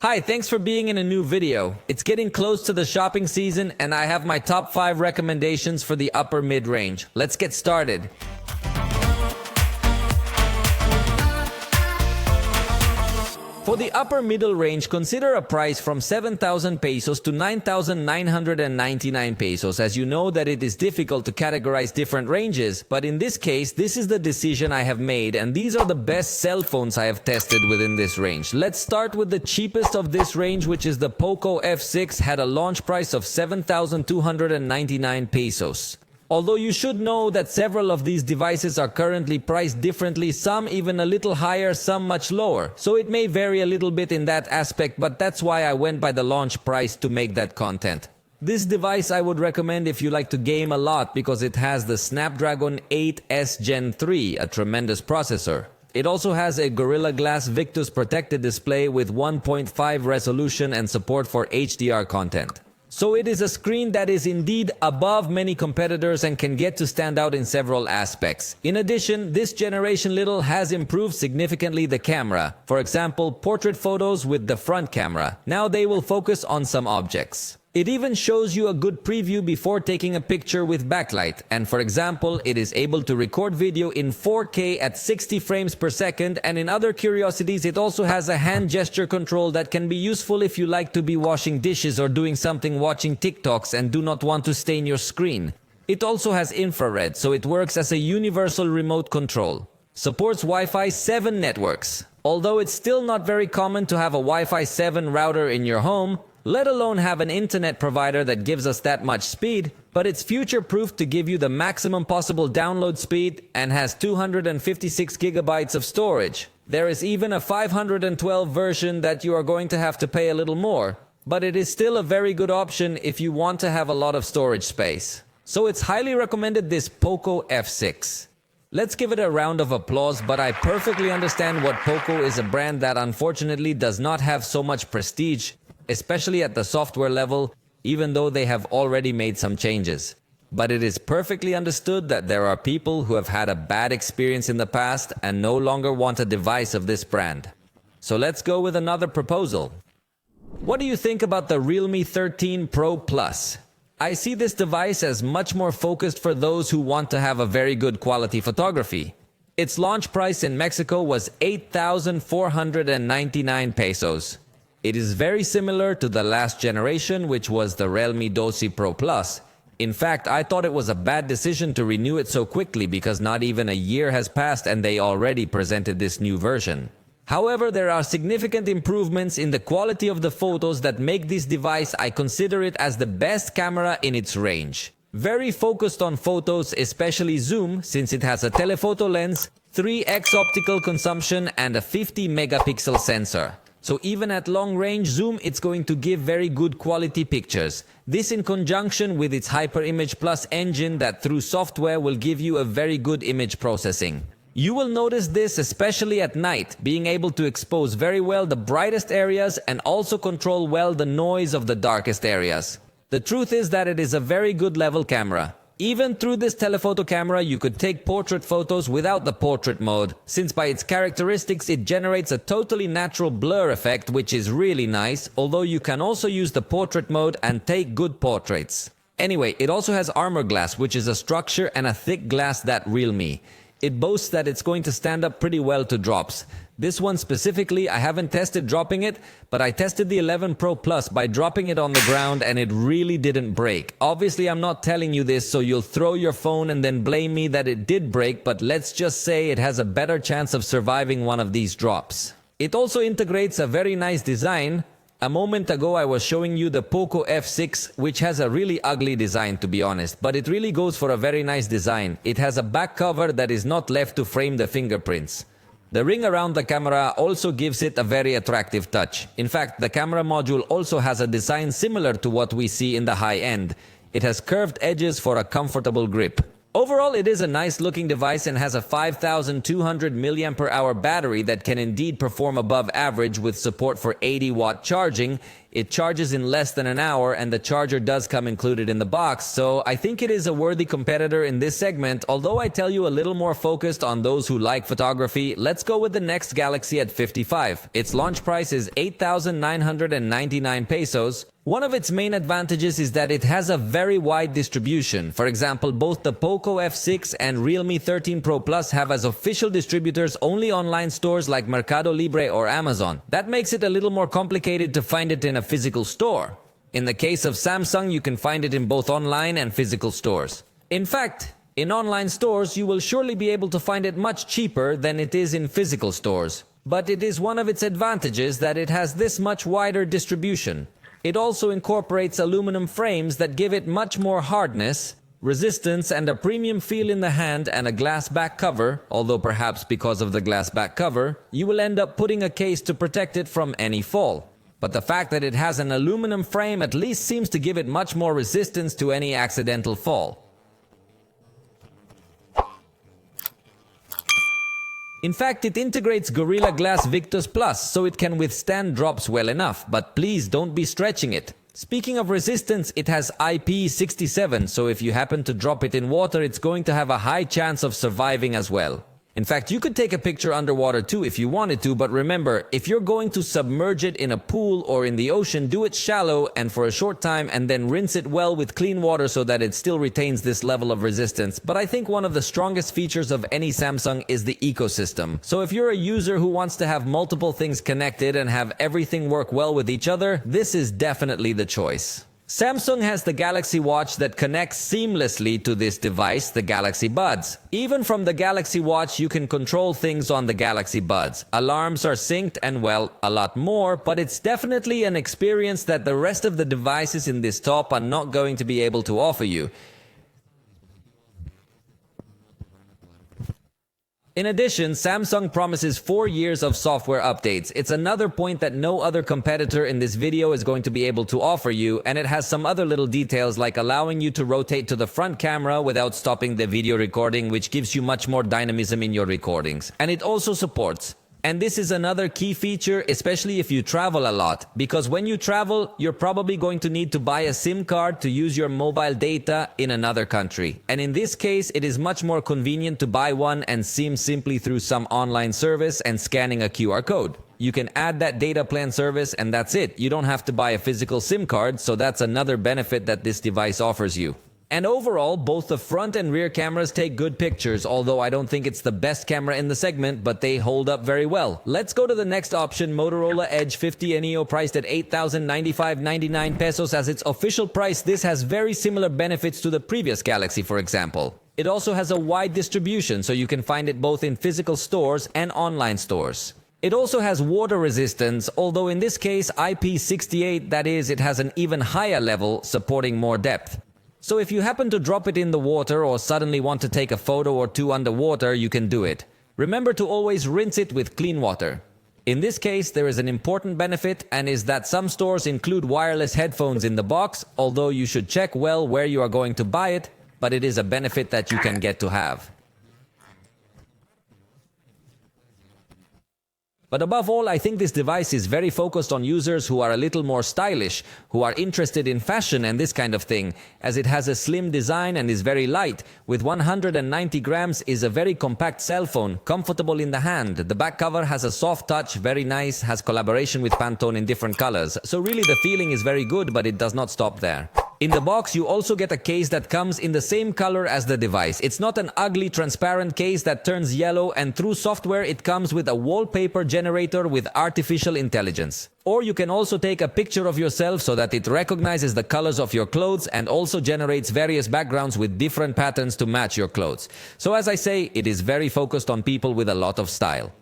Hi, thanks for being in a new video. It's getting close to the shopping season and I have my top 5 recommendations for the upper mid-range. Let's get started. For the upper middle range, consider a price from 7,000 pesos to 9,999 pesos, as you know that it is difficult to categorize different ranges, but in this case, this is the decision I have made, and these are the best cell phones I have tested within this range. Let's start with the cheapest of this range, which is the Poco F6, had a launch price of 7,299 pesos. Although you should know that several of these devices are currently priced differently, some even a little higher, some much lower. So it may vary a little bit in that aspect, but that's why I went by the launch price to make that content. This device I would recommend if you like to game a lot because it has the Snapdragon 8S Gen 3, a tremendous processor. It also has a Gorilla Glass Victus protected display with 1.5 resolution and support for HDR content. So it is a screen that is indeed above many competitors and can get to stand out in several aspects. In addition, this generation little has improved significantly the camera. For example, portrait photos with the front camera. Now they will focus on some objects. It even shows you a good preview before taking a picture with backlight. And for example, it is able to record video in 4K at 60 frames per second. And in other curiosities, it also has a hand gesture control that can be useful if you like to be washing dishes or doing something watching TikToks and do not want to stain your screen. It also has infrared, so it works as a universal remote control. Supports Wi-Fi 7 networks. Although it's still not very common to have a Wi-Fi 7 router in your home, let alone have an internet provider that gives us that much speed, but it's future-proof to give you the maximum possible download speed and has 256 gigabytes of storage. There is even a 512 version that you are going to have to pay a little more, but it is still a very good option if you want to have a lot of storage space. So it's highly recommended, this Poco F6. Let's give it a round of applause, but I perfectly understand what Poco is a brand that unfortunately does not have so much prestige, especially at the software level, even though they have already made some changes. But it is perfectly understood that there are people who have had a bad experience in the past and no longer want a device of this brand. So let's go with another proposal. What do you think about the Realme 13 Pro Plus? I see this device as much more focused for those who want to have a very good quality photography. Its launch price in Mexico was 8,499 pesos. It is very similar to the last generation, which was the Realme 12 Pro Plus. In fact, I thought it was a bad decision to renew it so quickly because not even a year has passed and they already presented this new version. However, there are significant improvements in the quality of the photos that make this device, I consider it as the best camera in its range. Very focused on photos, especially zoom, since it has a telephoto lens, 3x optical consumption and a 50 megapixel sensor. So even at long range zoom, it's going to give very good quality pictures. This in conjunction with its HyperImage Plus engine that through software will give you a very good image processing. You will notice this especially at night, being able to expose very well the brightest areas and also control well the noise of the darkest areas. The truth is that it is a very good level camera. Even through this telephoto camera, you could take portrait photos without the portrait mode, since by its characteristics it generates a totally natural blur effect, which is really nice, although you can also use the portrait mode and take good portraits. Anyway, it also has armor glass, which is a structure and a thick glass that Realme. It boasts that it's going to stand up pretty well to drops. This one specifically, I haven't tested dropping it, but I tested the 11 Pro Plus by dropping it on the ground and it really didn't break. Obviously, I'm not telling you this so you'll throw your phone and then blame me that it did break, but let's just say it has a better chance of surviving one of these drops. It also integrates a very nice design. A moment ago I was showing you the Poco F6, which has a really ugly design to be honest, but it really goes for a very nice design. It has a back cover that is not left to frame the fingerprints. The ring around the camera also gives it a very attractive touch. In fact, the camera module also has a design similar to what we see in the high end. It has curved edges for a comfortable grip. Overall, it is a nice looking device and has a 5200 mAh battery that can indeed perform above average with support for 80-watt charging. It charges in less than an hour, and the charger does come included in the box, so I think it is a worthy competitor in this segment. Although I tell you a little more focused on those who like photography, let's go with the next Galaxy A55. Its launch price is 8,999 pesos. One of its main advantages is that it has a very wide distribution. For example, both the Poco F6 and Realme 13 Pro Plus have as official distributors only online stores like Mercado Libre or Amazon. That makes it a little more complicated to find it in a physical store. In the case of Samsung, you can find it in both online and physical stores. In fact, in online stores, you will surely be able to find it much cheaper than it is in physical stores. But it is one of its advantages that it has this much wider distribution. It also incorporates aluminum frames that give it much more hardness, resistance, and a premium feel in the hand, and a glass back cover, although perhaps because of the glass back cover, you will end up putting a case to protect it from any fall. But the fact that it has an aluminum frame at least seems to give it much more resistance to any accidental fall. In fact, it integrates Gorilla Glass Victus Plus, so it can withstand drops well enough, but please don't be stretching it. Speaking of resistance, it has IP67, so if you happen to drop it in water, it's going to have a high chance of surviving as well. In fact, you could take a picture underwater too if you wanted to, but remember, if you're going to submerge it in a pool or in the ocean, do it shallow and for a short time, and then rinse it well with clean water so that it still retains this level of resistance. But I think one of the strongest features of any Samsung is the ecosystem. So if you're a user who wants to have multiple things connected and have everything work well with each other, this is definitely the choice. Samsung has the Galaxy Watch that connects seamlessly to this device, the Galaxy Buds. Even from the Galaxy Watch, you can control things on the Galaxy Buds. Alarms are synced and, well, a lot more, but it's definitely an experience that the rest of the devices in this top are not going to be able to offer you. In addition, Samsung promises 4 years of software updates. It's another point that no other competitor in this video is going to be able to offer you, and it has some other little details like allowing you to rotate to the front camera without stopping the video recording, which gives you much more dynamism in your recordings. And it also supports. And this is another key feature, especially if you travel a lot, because when you travel, you're probably going to need to buy a SIM card to use your mobile data in another country. And in this case, it is much more convenient to buy one and SIM simply through some online service and scanning a QR code. You can add that data plan service and that's it. You don't have to buy a physical SIM card, so that's another benefit that this device offers you. And overall, both the front and rear cameras take good pictures, although I don't think it's the best camera in the segment, but they hold up very well. Let's go to the next option, Motorola Edge 50 Neo, priced at 8,095.99 pesos as its official price. This has very similar benefits to the previous Galaxy, for example. It also has a wide distribution, so you can find it both in physical stores and online stores. It also has water resistance, although in this case IP68, that is, it has an even higher level, supporting more depth. So if you happen to drop it in the water or suddenly want to take a photo or two underwater, you can do it. Remember to always rinse it with clean water. In this case, there is an important benefit, and is that some stores include wireless headphones in the box, although you should check well where you are going to buy it, but it is a benefit that you can get to have. But above all, I think this device is very focused on users who are a little more stylish, who are interested in fashion and this kind of thing, as it has a slim design and is very light. With 190 grams, is a very compact cell phone, comfortable in the hand. The back cover has a soft touch, very nice, has collaboration with Pantone in different colors. So really the feeling is very good, but it does not stop there. In the box, you also get a case that comes in the same color as the device. It's not an ugly, transparent case that turns yellow, and through software, it comes with a wallpaper generator with artificial intelligence. Or you can also take a picture of yourself so that it recognizes the colors of your clothes and also generates various backgrounds with different patterns to match your clothes. So as I say, it is very focused on people with a lot of style.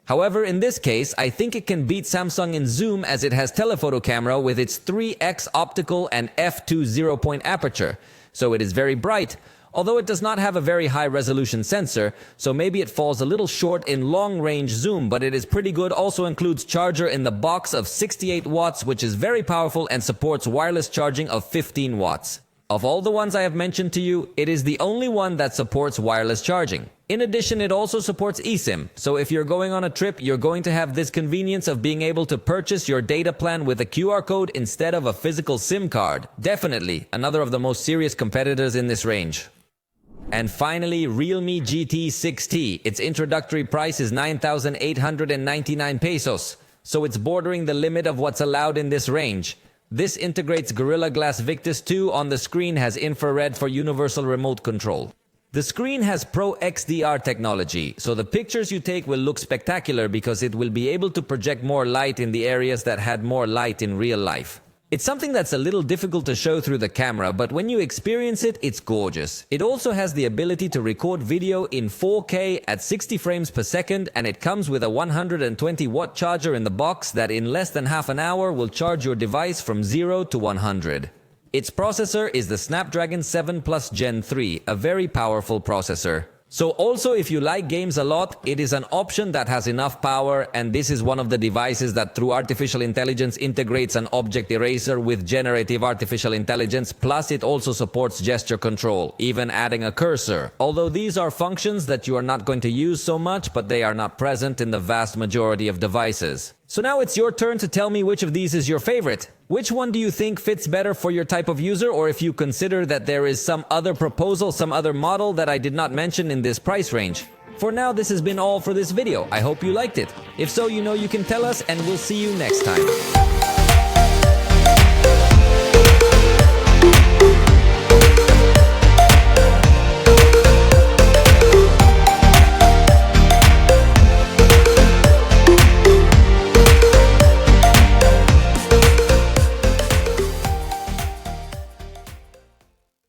However, in this case, I think it can beat Samsung in zoom, as it has telephoto camera with its 3x optical and f2 0-point aperture. So it is very bright, although it does not have a very high resolution sensor, so maybe it falls a little short in long-range zoom, but it is pretty good. Also includes charger in the box of 68 watts, which is very powerful, and supports wireless charging of 15 watts. Of all the ones I have mentioned to you, it is the only one that supports wireless charging. In addition, it also supports eSIM, so if you're going on a trip, you're going to have this convenience of being able to purchase your data plan with a QR code instead of a physical SIM card. Definitely another of the most serious competitors in this range. And finally, Realme GT 6T. Its introductory price is 9,899 pesos, so it's bordering the limit of what's allowed in this range. This integrates Gorilla Glass Victus 2 on the screen, has infrared for universal remote control. The screen has Pro XDR technology, so the pictures you take will look spectacular because it will be able to project more light in the areas that had more light in real life. It's something that's a little difficult to show through the camera, but when you experience it, it's gorgeous. It also has the ability to record video in 4K at 60 frames per second, and it comes with a 120-watt charger in the box that in less than half an hour will charge your device from 0 to 100. Its processor is the Snapdragon 7 Plus Gen 3, a very powerful processor. So also, if you like games a lot, it is an option that has enough power, and this is one of the devices that through artificial intelligence integrates an object eraser with generative artificial intelligence, plus it also supports gesture control, even adding a cursor. Although these are functions that you are not going to use so much, but they are not present in the vast majority of devices. So now it's your turn to tell me which of these is your favorite. Which one do you think fits better for your type of user, or if you consider that there is some other proposal, some other model that I did not mention in this price range? For now, this has been all for this video. I hope you liked it. If so, you know you can tell us, and we'll see you next time.